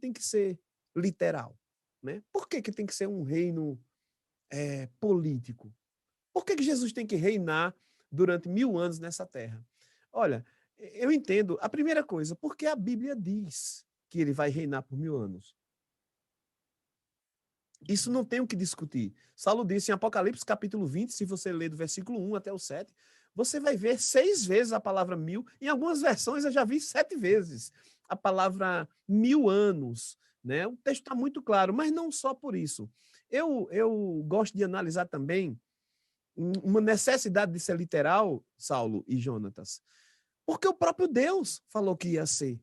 tem que ser literal? Né? Por que tem que ser um reino político? Por que Jesus tem que reinar durante 1000 anos nessa terra? Olha, eu entendo. A primeira coisa, porque a Bíblia diz que ele vai reinar por 1000 anos. Isso não tem o que discutir. Saulo disse em Apocalipse capítulo 20, se você ler do versículo 1 até o 7, você vai ver 6 vezes a palavra 1000. Em algumas versões eu já vi 7 vezes a palavra 1000 anos. Né? O texto está muito claro, mas não só por isso. Eu gosto de analisar também uma necessidade de ser literal, Saulo e Jonatas, porque o próprio Deus falou que ia ser,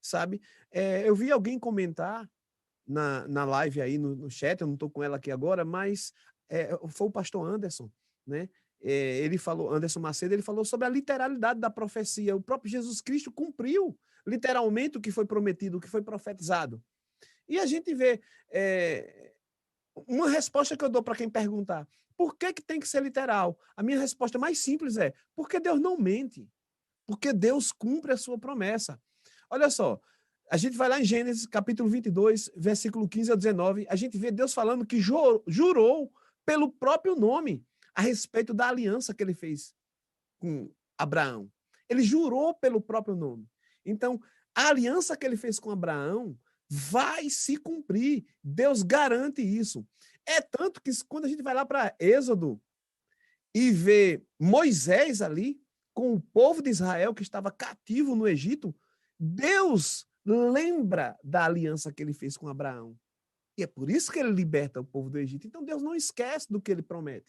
sabe? Eu vi alguém comentar na live aí, no chat, eu não estou com ela aqui agora, mas foi o pastor Anderson, né? Ele falou, Anderson Macedo, ele falou sobre a literalidade da profecia. O próprio Jesus Cristo cumpriu literalmente o que foi prometido, o que foi profetizado. E a gente vê uma resposta que eu dou para quem perguntar, por que tem que ser literal? A minha resposta mais simples é, porque Deus não mente, porque Deus cumpre a sua promessa. Olha só, a gente vai lá em Gênesis, capítulo 22, versículo 15 a 19, a gente vê Deus falando que jurou pelo próprio nome a respeito da aliança que ele fez com Abraão. Ele jurou pelo próprio nome. Então, a aliança que ele fez com Abraão vai se cumprir. Deus garante isso. É tanto que quando a gente vai lá para Êxodo e vê Moisés ali, com o povo de Israel que estava cativo no Egito, Deus lembra da aliança que ele fez com Abraão. E é por isso que ele liberta o povo do Egito. Então Deus não esquece do que ele promete.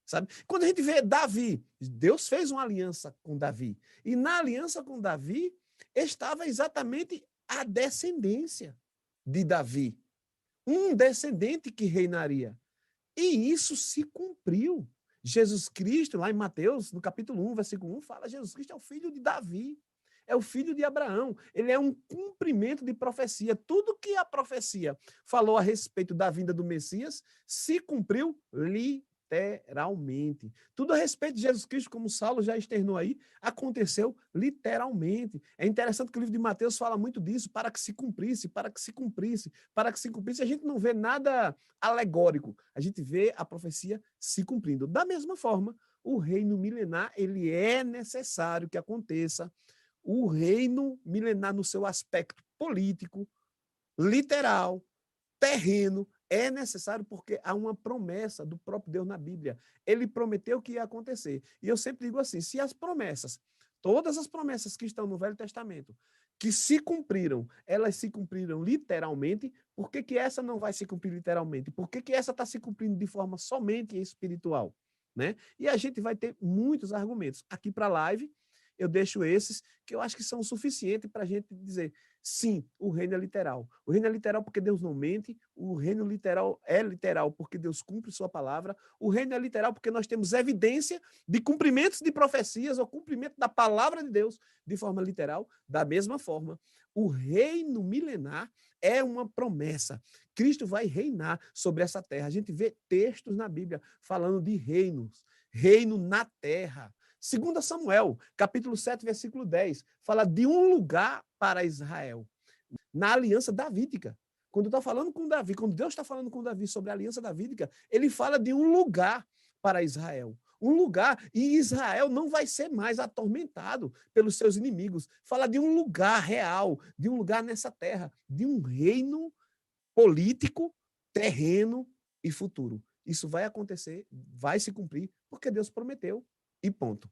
Sabe? Quando a gente vê Davi, Deus fez uma aliança com Davi. E na aliança com Davi estava exatamente a descendência de Davi. Um descendente que reinaria. E isso se cumpriu. Jesus Cristo, lá em Mateus, no capítulo 1, versículo 1, fala: Jesus Cristo é o filho de Davi, é o filho de Abraão. Ele é um cumprimento de profecia. Tudo que a profecia falou a respeito da vinda do Messias se cumpriu literalmente. Tudo a respeito de Jesus Cristo, como Saulo já externou aí, aconteceu literalmente. É interessante que o livro de Mateus fala muito disso, para que se cumprisse, para que se cumprisse, para que se cumprisse. A gente não vê nada alegórico, a gente vê a profecia se cumprindo. Da mesma forma, o reino milenar, ele é necessário que aconteça. O reino milenar no seu aspecto político, literal, terreno, é necessário porque há uma promessa do próprio Deus na Bíblia. Ele prometeu que ia acontecer. E eu sempre digo assim, se as promessas, todas as promessas que estão no Velho Testamento, que se cumpriram, elas se cumpriram literalmente, por que essa não vai se cumprir literalmente? Por que essa está se cumprindo de forma somente espiritual? Né? E a gente vai ter muitos argumentos. Aqui para a live, eu deixo esses que eu acho que são suficientes para a gente dizer, sim, o reino é literal. O reino é literal porque Deus não mente, o reino literal é literal porque Deus cumpre sua palavra, o reino é literal porque nós temos evidência de cumprimentos de profecias ou cumprimento da palavra de Deus de forma literal. Da mesma forma, o reino milenar é uma promessa. Cristo vai reinar sobre essa terra. A gente vê textos na Bíblia falando de reinos, reino na terra. 2 Samuel, capítulo 7, versículo 10, fala de um lugar para Israel, na aliança davídica. Quando está falando com Davi, quando Deus está falando com Davi sobre a aliança davídica, ele fala de um lugar para Israel. Um lugar, e Israel não vai ser mais atormentado pelos seus inimigos. Fala de um lugar real, de um lugar nessa terra, de um reino político, terreno e futuro. Isso vai acontecer, vai se cumprir, porque Deus prometeu, e ponto.